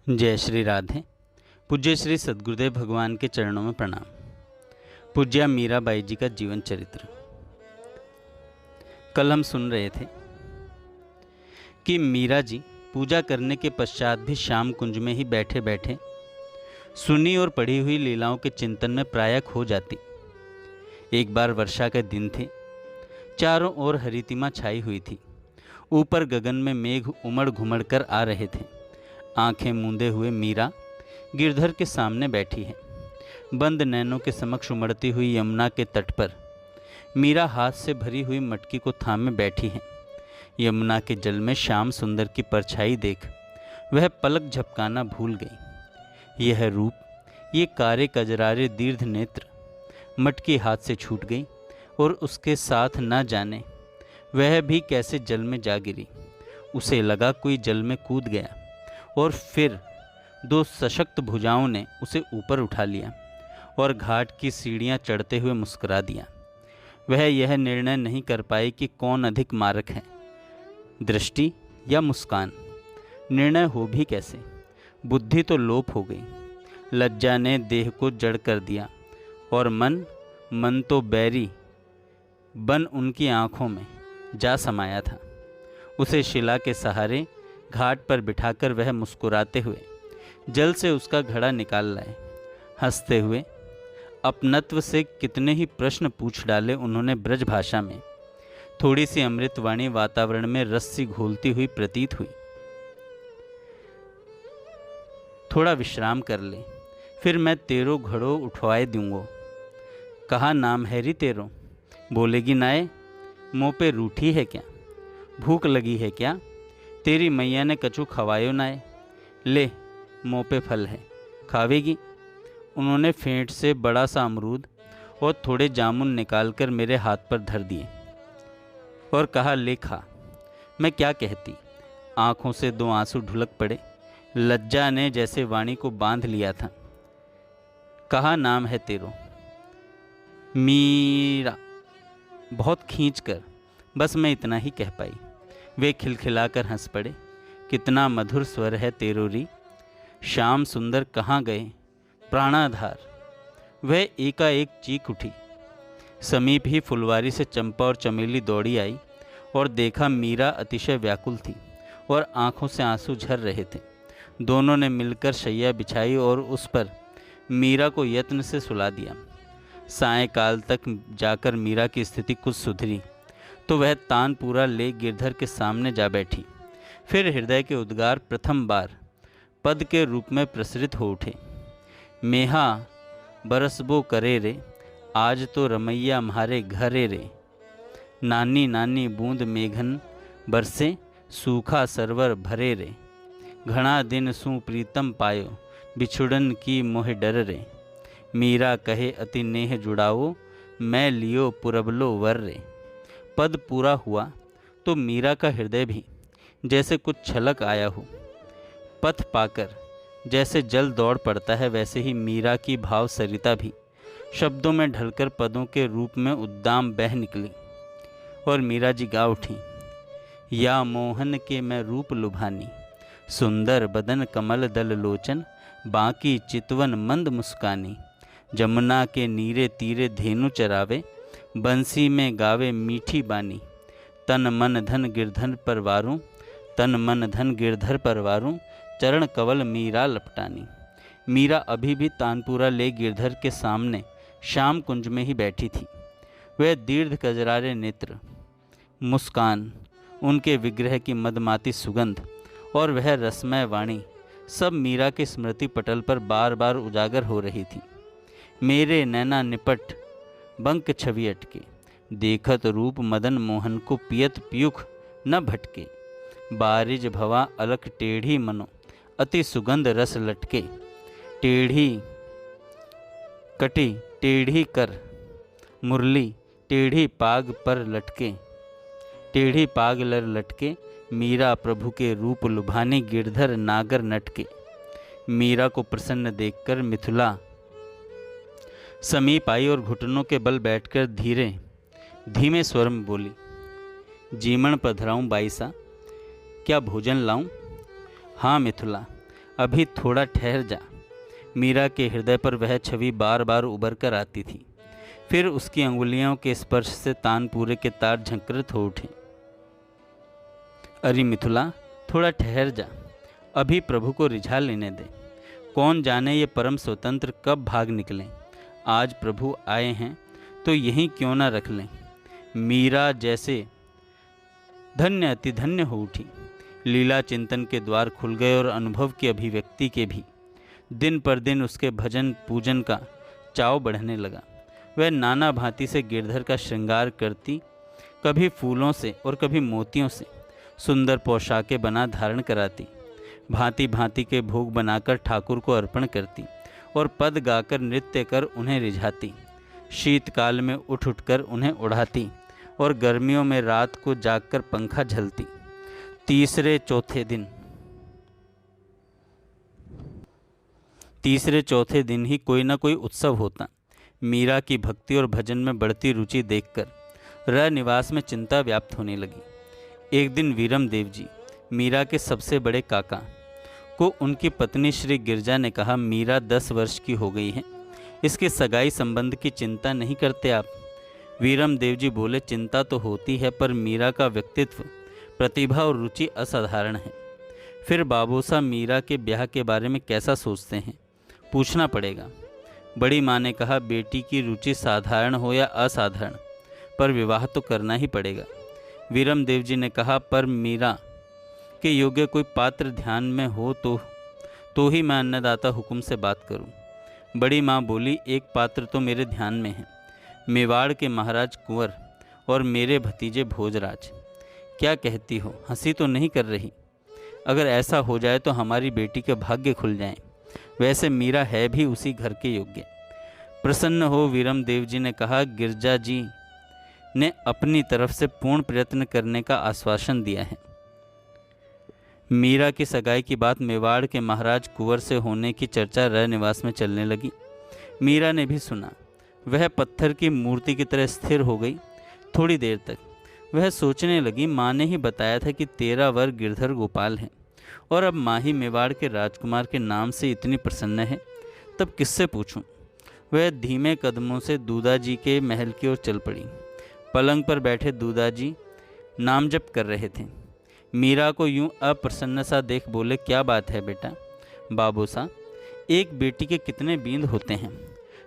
जय श्री राधे। पूज्य श्री सद्गुरुदेव भगवान के चरणों में प्रणाम। पूज्या मीराबाई जी का जीवन चरित्र। कल हम सुन रहे थे कि मीरा जी पूजा करने के पश्चात भी श्याम कुंज में ही बैठे बैठे सुनी और पढ़ी हुई लीलाओं के चिंतन में प्रायः खो जाती। एक बार वर्षा के दिन थे, चारों ओर हरितिमा छाई हुई थी। ऊपर गगन में मेघ उमड़ घुमड़ कर आ रहे थे। आंखें मूंदे हुए मीरा गिरधर के सामने बैठी है। बंद नैनों के समक्ष उमड़ती हुई यमुना के तट पर मीरा हाथ से भरी हुई मटकी को थामे बैठी है। यमुना के जल में श्याम सुंदर की परछाई देख वह पलक झपकाना भूल गई। यह रूप, ये कारे कजरारे दीर्घ नेत्र, मटकी हाथ से छूट गई और उसके साथ न जाने वह भी कैसे जल में जा गिरी। उसे लगा कोई जल में कूद गया और फिर दो सशक्त भुजाओं ने उसे ऊपर उठा लिया और घाट की सीढ़ियां चढ़ते हुए मुस्कुरा दिया। वह यह निर्णय नहीं कर पाई कि कौन अधिक मारक है, दृष्टि या मुस्कान। निर्णय हो भी कैसे, बुद्धि तो लोप हो गई। लज्जा ने देह को जड़ कर दिया और मन तो बैरी बन उनकी आंखों में जा समाया था। उसे शिला के सहारे घाट पर बिठाकर वह मुस्कुराते हुए जल से उसका घड़ा निकाल लाए। हंसते हुए अपनत्व से कितने ही प्रश्न पूछ डाले उन्होंने ब्रज भाषा में। थोड़ी सी अमृतवाणी वातावरण में रस सी घोलती हुई प्रतीत हुई। थोड़ा विश्राम कर ले, फिर मैं तेरो घड़ो उठवाए दूंगो। कहा नाम है री तेरो, बोलेगी नाए, मुँह पे रूठी है क्या, भूख लगी है क्या, तेरी मैया ने कछु खवायो नाए, ले मुँह पे फल है, खावेगी। उन्होंने फेंट से बड़ा सा अमरूद और थोड़े जामुन निकालकर मेरे हाथ पर धर दिए और कहा ले खा। मैं क्या कहती, आँखों से दो आंसू ढुलक पड़े। लज्जा ने जैसे वाणी को बांध लिया था। कहा नाम है तेरो, मीरा। बहुत खींचकर बस मैं इतना ही कह पाई। वे खिलखिलाकर हंस पड़े। कितना मधुर स्वर है तेरो री। श्याम सुंदर कहाँ गए प्राणाधार। वह एकाएक चीख उठी। समीप ही फुलवारी से चंपा और चमेली दौड़ी आई और देखा मीरा अतिशय व्याकुल थी और आंखों से आंसू झर रहे थे। दोनों ने मिलकर शैया बिछाई और उस पर मीरा को यत्न से सुला दिया। सायंकाल तक जाकर मीरा की स्थिति कुछ सुधरी तो वह तानपूरा ले गिरधर के सामने जा बैठी। फिर हृदय के उद्गार प्रथम बार पद के रूप में प्रसरित हो उठे। मेहा बरसबो करे रे, आज तो रमैया म्हारे घरे रे। नानी नानी बूंद मेघन बरसे, सूखा सरवर भरे रे। घना दिन सु प्रीतम पायो, बिछुड़न की मोह डर रे। मीरा कहे अति नेह जुड़ाओ, मैं लियो पुरबलो वर रे। पद पूरा हुआ तो मीरा का हृदय भी जैसे कुछ छलक आया हो। पथ पाकर जैसे जल दौड़ पड़ता है, वैसे ही मीरा की भाव सरिता भी शब्दों में ढलकर पदों के रूप में उद्दाम बह निकली और मीरा जी गा उठी। या मोहन के मैं रूप लुभानी, सुंदर बदन कमल दल लोचन, बाकी चितवन मंद मुस्कानी। जमुना के नीरे तीरे धेनु चरावे, बंसी में गावे मीठी बानी। तन मन धन गिरधर पर वारूं, तन मन धन गिरधर पर वारूं, चरण कवल मीरा लपटानी। मीरा अभी भी तानपूरा ले गिरधर के सामने श्याम कुंज में ही बैठी थी। वह दीर्घ कजरारे नेत्र, मुस्कान, उनके विग्रह की मदमाती सुगंध और वह रसमय वाणी सब मीरा के स्मृति पटल पर बार बार उजागर हो रही थी। मेरे नैना निपट बंक छवि अटके, देखत रूप मदन मोहन को पियत पियुख न भटके। बारिज भवा अलख टेढ़ी मनो, अति सुगंध रस लटके। टेढ़ी कटी टेढ़ी कर मुरली, टेढ़ी पाग पर लटके। टेढ़ी पाग लर लटके, मीरा प्रभु के रूप लुभानी, गिरधर नागर नटके। मीरा को प्रसन्न देखकर मिथिला समीप आई और घुटनों के बल बैठकर धीमे स्वर में बोली, जीमण पधराऊं बाईसा, क्या भोजन लाऊं। हाँ मिथुला, अभी थोड़ा ठहर जा। मीरा के हृदय पर वह छवि बार बार उभर कर आती थी। फिर उसकी अंगुलियों के स्पर्श से तानपुरे के तार झंकृत हो उठे। अरे मिथुला, थोड़ा ठहर जा, अभी प्रभु को रिझा लेने दे। कौन जाने ये परम स्वतंत्र कब भाग निकलें। आज प्रभु आए हैं तो यहीं क्यों ना रख लें। मीरा जैसे धन्य अति धन्य हो उठी। लीला चिंतन के द्वार खुल गए और अनुभव की अभिव्यक्ति के भी। दिन पर दिन उसके भजन पूजन का चाव बढ़ने लगा। वह नाना भांति से गिरधर का श्रृंगार करती, कभी फूलों से और कभी मोतियों से सुंदर पोशाकें बना धारण कराती, भांति भांति के भोग बनाकर ठाकुर को अर्पण करती और पद गाकर नृत्य कर उन्हें रिझाती। शीतकाल में उठ उठकर उन्हें उड़ाती और गर्मियों में रात को जागकर पंखा झलती। तीसरे चौथे दिन ही कोई ना कोई उत्सव होता। मीरा की भक्ति और भजन में बढ़ती रुचि देखकर रह निवास में चिंता व्याप्त होने लगी। एक दिन वीरम देव जी, मीरा के सबसे बड़े काका, को उनकी पत्नी श्री गिरजा ने कहा, मीरा 10 वर्ष की हो गई है, इसके सगाई संबंध की चिंता नहीं करते आप? वीरम देव जी बोले, चिंता तो होती है, पर मीरा का व्यक्तित्व, प्रतिभा और रुचि असाधारण है। फिर बाबूसा मीरा के ब्याह के बारे में कैसा सोचते हैं, पूछना पड़ेगा। बड़ी माँ ने कहा, बेटी की रुचि साधारण हो या असाधारण, पर विवाह तो करना ही पड़ेगा। वीरम देव जी ने कहा, पर मीरा के योग्य कोई पात्र ध्यान में हो तो ही मैं अन्नदाता हुक्म से बात करूं। बड़ी माँ बोली, एक पात्र तो मेरे ध्यान में है, मेवाड़ के महाराज कुंवर और मेरे भतीजे भोजराज। क्या कहती हो, हंसी तो नहीं कर रही? अगर ऐसा हो जाए तो हमारी बेटी के भाग्य खुल जाएं। वैसे मीरा है भी उसी घर के योग्य। प्रसन्न हो वीरम देव जी ने कहा, गिरजा जी ने अपनी तरफ से पूर्ण प्रयत्न करने का आश्वासन दिया है। मीरा की सगाई की बात मेवाड़ के महाराज कुंवर से होने की चर्चा रह निवास में चलने लगी। मीरा ने भी सुना। वह पत्थर की मूर्ति की तरह स्थिर हो गई। थोड़ी देर तक वह सोचने लगी, माँ ने ही बताया था कि तेरा वर गिरधर गोपाल है और अब माँ ही मेवाड़ के राजकुमार के नाम से इतनी प्रसन्न है, तब किससे पूछूं? वह धीमे कदमों से दूदाजी के महल की ओर चल पड़ी। पलंग पर बैठे दूदाजी नाम जप कर रहे थे। मीरा को यूं अप्रसन्न सा देख बोले, क्या बात है बेटा? बाबूसा, एक बेटी के कितने बींद होते हैं?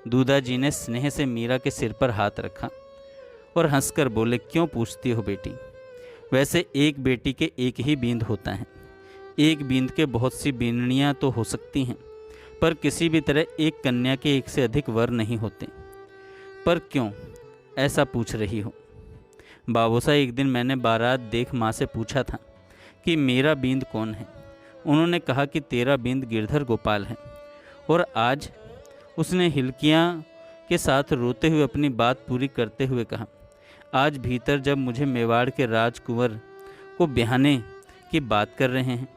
दूदाजी ने स्नेह से मीरा के सिर पर हाथ रखा और हंसकर बोले, क्यों पूछती हो बेटी? वैसे एक बेटी के एक ही बींद होता है। एक बींद के बहुत सी बींदनियाँ तो हो सकती हैं, पर किसी भी तरह एक कन्या के एक से अधिक वर नहीं होते। पर क्यों ऐसा पूछ रही हो? बाबूसा, एक दिन मैंने बारात देख माँ से पूछा था कि मेरा बींद कौन है। उन्होंने कहा कि तेरा बींद गिरधर गोपाल है। और आज उसने हिलकियाँ के साथ रोते हुए अपनी बात पूरी करते हुए कहा, आज भीतर जब मुझे मेवाड़ के राजकुंवर को ब्याहने की बात कर रहे हैं।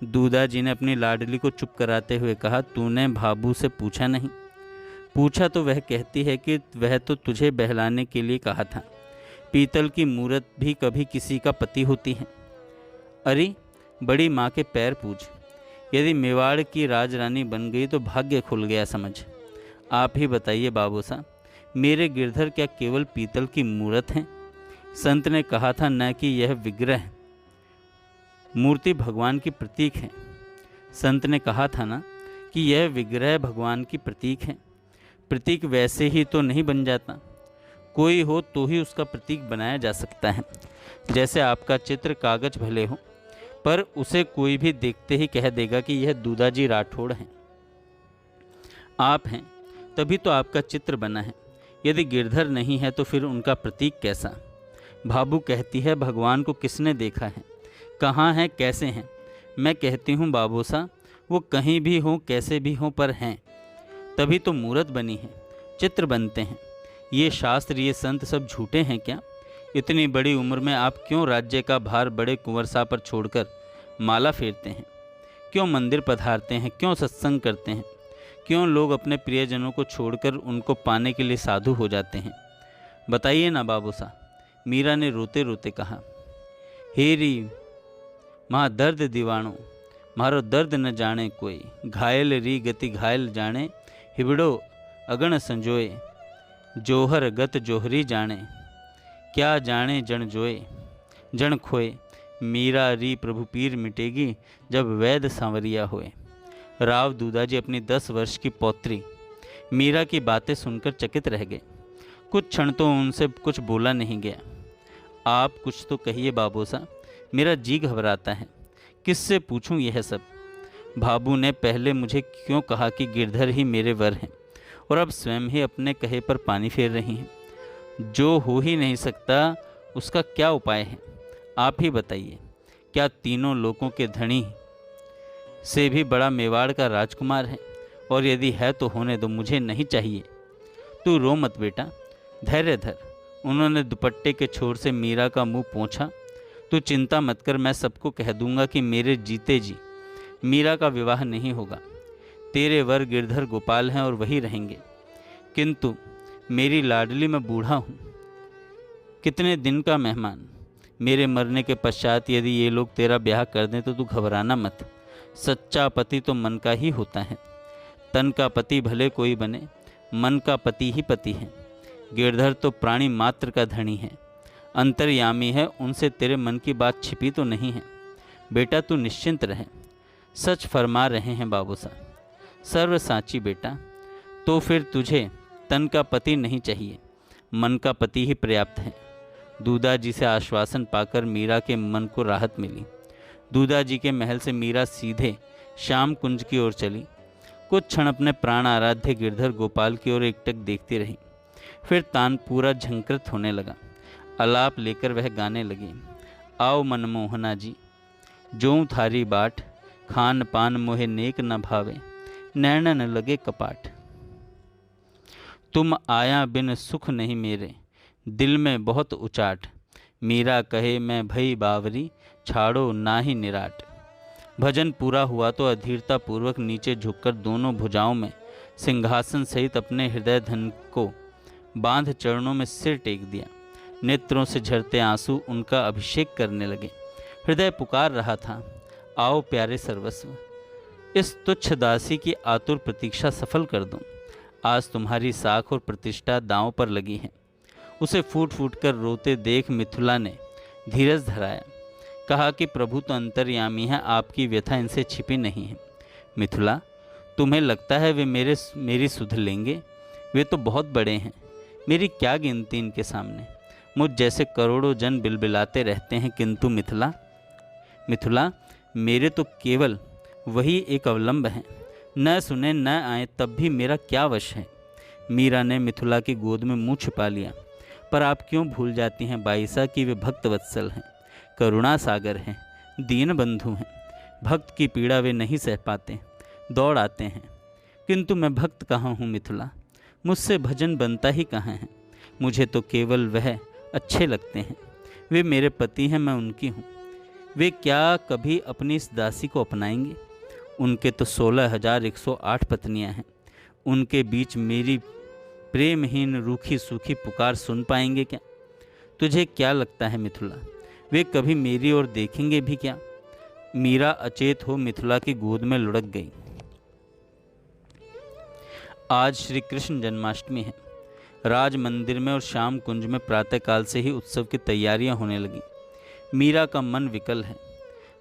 दूदाजी ने अपनी लाडली को चुप कराते हुए कहा, तूने भाबू से पूछा नहीं? पूछा तो वह कहती है कि वह तो तुझे बहलाने के लिए कहा था। पीतल की मूरत भी कभी किसी का पति होती है। अरे बड़ी माँ के पैर पूज, यदि मेवाड़ की राजरानी बन गई तो भाग्य खुल गया समझ। आप ही बताइए बाबूसा, मेरे गिरधर क्या केवल पीतल की मूरत है? संत ने कहा था न कि यह विग्रह मूर्ति भगवान की प्रतीक है। संत ने कहा था ना कि यह विग्रह भगवान की प्रतीक है। प्रतीक वैसे ही तो नहीं बन जाता, कोई हो तो ही उसका प्रतीक बनाया जा सकता है। जैसे आपका चित्र कागज भले हो, पर उसे कोई भी देखते ही कह देगा कि यह दूदाजी राठौड़ हैं। आप हैं तभी तो आपका चित्र बना है। यदि गिरधर नहीं है तो फिर उनका प्रतीक कैसा? भाबू कहती है, भगवान को किसने देखा है, कहाँ हैं, कैसे हैं? मैं कहती हूँ बाबूसा, वो कहीं भी हों, कैसे भी हों, पर हैं, तभी तो मूरत बनी है, चित्र बनते हैं। ये शास्त्र, ये संत सब झूठे हैं क्या? इतनी बड़ी उम्र में आप क्यों राज्य का भार बड़े कुंवर साहब पर छोड़कर माला फेरते हैं? क्यों मंदिर पधारते हैं? क्यों सत्संग करते हैं? क्यों लोग अपने प्रियजनों को छोड़कर उनको पाने के लिए साधु हो जाते हैं? बताइए ना बाबूसा। मीरा ने रोते रोते कहा, हेरी माँ दर्द दीवाणों, मारो दर्द न जाने कोई, घायल री गति घायल जाने, हिबड़ो अगण संजोए, जोहर गत जोहरी जाने, क्या जाने जन जोए, जन खोए, मीरा री प्रभु पीर मिटेगी, जब वैद सांवरिया होए। राव दूदाजी अपनी 10 वर्ष की पौत्री मीरा की बातें सुनकर चकित रह गए। कुछ क्षण तो उनसे कुछ बोला नहीं गया। आप कुछ तो कहिए बाबूसा, मेरा जी घबराता है, किससे पूछूं यह सब। भाबू ने पहले मुझे क्यों कहा कि गिरधर ही मेरे वर हैं, और अब स्वयं ही अपने कहे पर पानी फेर रही हैं। जो हो ही नहीं सकता उसका क्या उपाय है, आप ही बताइए। क्या तीनों लोगों के धनी से भी बड़ा मेवाड़ का राजकुमार है, और यदि है तो होने दो, मुझे नहीं चाहिए। तू रो मत बेटा, धैर्य धर। उन्होंने दुपट्टे के छोर से मीरा का मुंह पोंछा। तू चिंता मत कर, मैं सबको कह दूंगा कि मेरे जीते जी मीरा का विवाह नहीं होगा। तेरे वर गिरधर गोपाल हैं और वही रहेंगे। किंतु मेरी लाडली, मैं बूढ़ा हूँ, कितने दिन का मेहमान। मेरे मरने के पश्चात यदि ये लोग तेरा ब्याह कर दें तो तू घबराना मत। सच्चा पति तो मन का ही होता है। तन का पति भले कोई बने, मन का पति ही पति है। गिरधर तो प्राणी मात्र का धनी है, अंतर्यामी है, उनसे तेरे मन की बात छिपी तो नहीं है। बेटा तू निश्चिंत रहे, सच फरमा रहे हैं बाबूसा, सर्व साची बेटा। तो फिर तुझे तन का पति नहीं चाहिए, मन का पति ही पर्याप्त है। दूदाजी से आश्वासन पाकर मीरा के मन को राहत मिली। दूदाजी के महल से मीरा सीधे श्याम कुंज की ओर चली। कुछ क्षण अपने प्राण आराध्य गिरधर गोपाल की ओर एकटक देखती रही। फिर तानपुरा झंकृत होने लगा। अलाप लेकर वह गाने लगी। आओ मनमोहना जी, जों थारी बाट, खान पान मोहे नेक न भावे, नैन न लगे कपाट। तुम आया बिन सुख नहीं मेरे, दिल में बहुत उचाट। मीरा कहे मैं भई बावरी, छाड़ो ना ही निराट। भजन पूरा हुआ तो अधीरता पूर्वक नीचे झुककर दोनों भुजाओं में सिंहासन सहित अपने हृदय धन को बांध चरणों में सिर टेक दिया। नेत्रों से झरते आंसू उनका अभिषेक करने लगे। हृदय पुकार रहा था, आओ प्यारे सर्वस्व, इस तुच्छ दासी की आतुर प्रतीक्षा सफल कर दूं। आज तुम्हारी साख और प्रतिष्ठा दांव पर लगी है। उसे फूट फूट कर रोते देख मिथुला ने धीरज धराया। कहा कि प्रभु तो अंतर्यामी है, आपकी व्यथा इनसे छिपी नहीं है। मिथुला, तुम्हें लगता है वे मेरी सुध लेंगे? वे तो बहुत बड़े हैं, मेरी क्या गिनती इनके सामने। मुझ जैसे करोड़ों जन बिलबिलाते रहते हैं, किंतु मिथुला मेरे तो केवल वही एक अवलंब हैं। न सुने न आए तब भी मेरा क्या वश है। मीरा ने मिथुला की गोद में मुंह छिपा लिया। पर आप क्यों भूल जाती हैं बाईसा कि वे भक्त वत्सल हैं, करुणा सागर हैं, दीन बंधु हैं। भक्त की पीड़ा वे नहीं सह पाते, दौड़ आते हैं। किंतु मैं भक्त कहाँ हूँ मिथुला, मुझसे भजन बनता ही कहाँ है। मुझे तो केवल वह अच्छे लगते हैं। वे मेरे पति हैं, मैं उनकी हूँ। वे क्या कभी अपनी इस दासी को अपनाएंगे? उनके तो 16,108 पत्नियां हैं। उनके बीच मेरी प्रेमहीन रूखी सूखी पुकार सुन पाएंगे क्या? तुझे क्या लगता है मिथुला, वे कभी मेरी ओर देखेंगे भी क्या? मीरा अचेत हो मिथुला की गोद में लुढ़क गई। आज श्री कृष्ण जन्माष्टमी है। राज मंदिर में और श्याम कुंज में प्रातःकाल से ही उत्सव की तैयारियां होने लगी। मीरा का मन विकल है,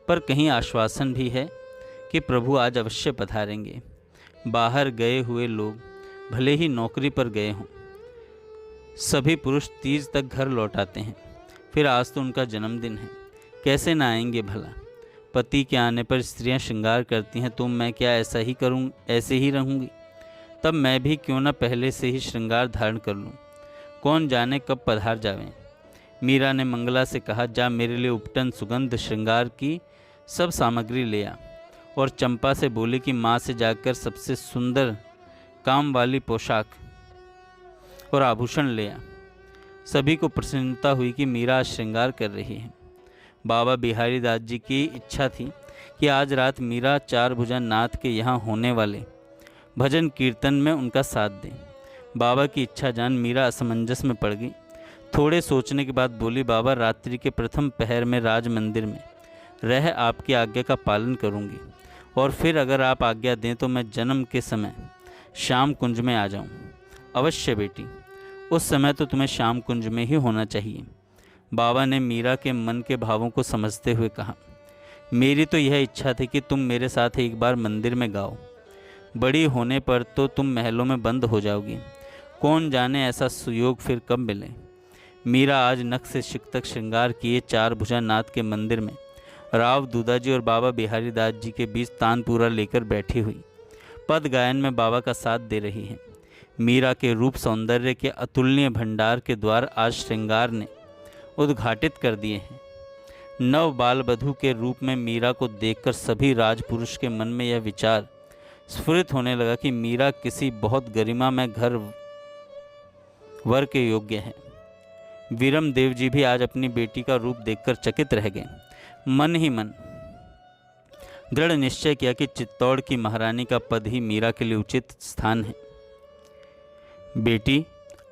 पर कहीं आश्वासन भी है कि प्रभु आज अवश्य पधारेंगे। बाहर गए हुए लोग भले ही नौकरी पर गए हों, सभी पुरुष तीज तक घर लौट आते हैं। फिर आज तो उनका जन्मदिन है, कैसे ना आएंगे भला। पति के आने पर स्त्रियां श्रृंगार करती हैं, तो मैं क्या ऐसा ही करूं, ऐसे ही रहूंगी? तब मैं भी क्यों न पहले से ही श्रृंगार धारण कर लूं। कौन जाने कब पधार जावें। मीरा ने मंगला से कहा, जा मेरे लिए उपटन सुगंध श्रृंगार की सब सामग्री ले आ। और चंपा से बोली कि माँ से जाकर सबसे सुंदर काम वाली पोशाक और आभूषण ले आ। सभी को प्रसन्नता हुई कि मीरा आज श्रृंगार कर रही है। बाबा बिहारी दास जी की इच्छा थी कि आज रात मीरा चारभुजा नाथ के यहाँ होने वाले भजन कीर्तन में उनका साथ दें। बाबा की इच्छा जान मीरा असमंजस में पड़ गई। थोड़े सोचने के बाद बोली, बाबा रात्रि के प्रथम पहर में राज मंदिर में रह आपकी आज्ञा का पालन करूंगी। और फिर अगर आप आज्ञा दें तो मैं जन्म के समय श्याम कुंज में आ जाऊं। अवश्य बेटी, उस समय तो तुम्हें श्याम कुंज में ही होना चाहिए। बाबा ने मीरा के मन के भावों को समझते हुए कहा, मेरी तो यह इच्छा थी कि तुम मेरे साथ एक बार मंदिर में गाओ। बड़ी होने पर तो तुम महलों में बंद हो जाओगी, कौन जाने ऐसा सुयोग फिर कब मिले। मीरा आज नख से शिक तक श्रृंगार किए चार भुजा नाथ के मंदिर में राव दूदाजी और बाबा बिहारी दास जी के बीच तानपूरा लेकर बैठी हुई पद गायन में बाबा का साथ दे रही है। मीरा के रूप सौंदर्य के अतुलनीय भंडार के द्वार आज श्रृंगार ने उद्घाटित कर दिए हैं। नव बाल वधू के रूप में मीरा को देखकर सभी राजपुरुष के मन में यह विचार स्फुरित होने लगा कि मीरा किसी बहुत गरिमा में घर वर के योग्य है। वीरम देव जी भी आज अपनी बेटी का रूप देखकर चकित रह गए। मन ही मन दृढ़ निश्चय किया कि चित्तौड़ की महारानी का पद ही मीरा के लिए उचित स्थान है। बेटी,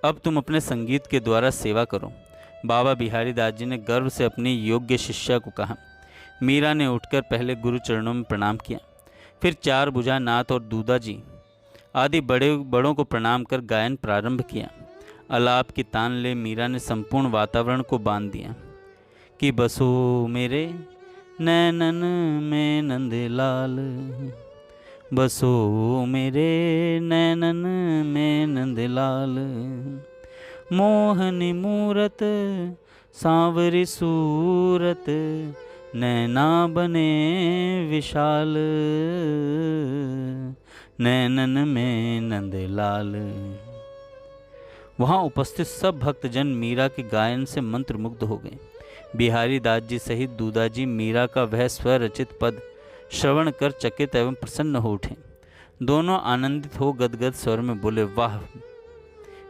अब तुम अपने संगीत के द्वारा सेवा करो, बाबा बिहारी दास जी ने गर्व से अपनी योग्य शिष्या को कहा। मीरा ने उठकर पहले गुरु चरणों में प्रणाम किया, फिर चार भुजा नाथ और दूदाजी आदि बड़ों को प्रणाम कर गायन प्रारंभ किया। अलाप की तान ले मीरा ने संपूर्ण वातावरण को बांध दिया कि बसो मेरे नैनन में नंदलाल, बसो मेरे नैनन में नंदलाल, मोहनी मूरत सांवरी सूरत, नैना बने विशाल, नैनन में नंदलाल। वहाँ उपस्थित सब भक्तजन मीरा के गायन से मंत्रमुग्ध हो गए। बिहारी दास जी सहित दूदाजी मीरा का वह स्वरचित पद श्रवण कर चकित एवं प्रसन्न हो उठे। दोनों आनंदित हो गदगद स्वर में बोले, वाह।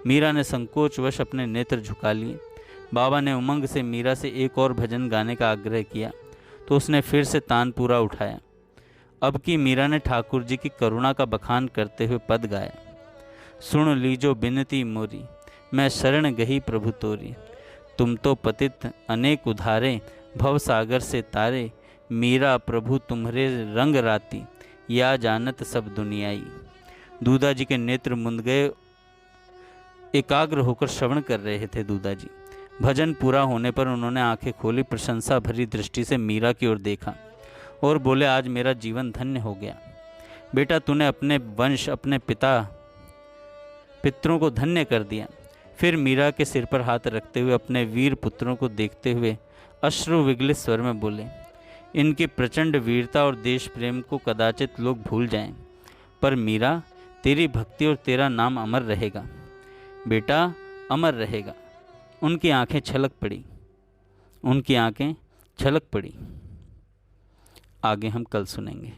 मीरा ने संकोचवश अपने नेत्र झुका लिए। बाबा ने उमंग से मीरा से एक और भजन गाने का आग्रह किया तो उसने फिर से तानपूरा उठाया। अब की मीरा ने ठाकुर जी की करुणा का बखान करते हुए पद गाया। सुन लीजो बिनती मोरी, मैं शरण गही प्रभु तोरी, तुम तो पतित अनेक उधारे, भव सागर से तारे, मीरा प्रभु तुम्हारे रंग राती, या जानत सब दुनियाई। दूदाजी के नेत्र मुंद गए। एकाग्र होकर श्रवण कर रहे थे दूदाजी। भजन पूरा होने पर उन्होंने आंखें खोली, प्रशंसा भरी दृष्टि से मीरा की ओर देखा और बोले, आज मेरा जीवन धन्य हो गया। बेटा, तूने अपने वंश, अपने पितरों को धन्य कर दिया। फिर मीरा के सिर पर हाथ रखते हुए अपने वीर पुत्रों को देखते हुए अश्रु विगलित स्वर में बोले, इनकी प्रचंड वीरता और देश प्रेम को कदाचित लोग भूल जाएं, पर मीरा, तेरी भक्ति और तेरा नाम अमर रहेगा बेटा, अमर रहेगा। उनकी आंखें छलक पड़ी, उनकी आंखें छलक पड़ी। आगे हम कल सुनेंगे।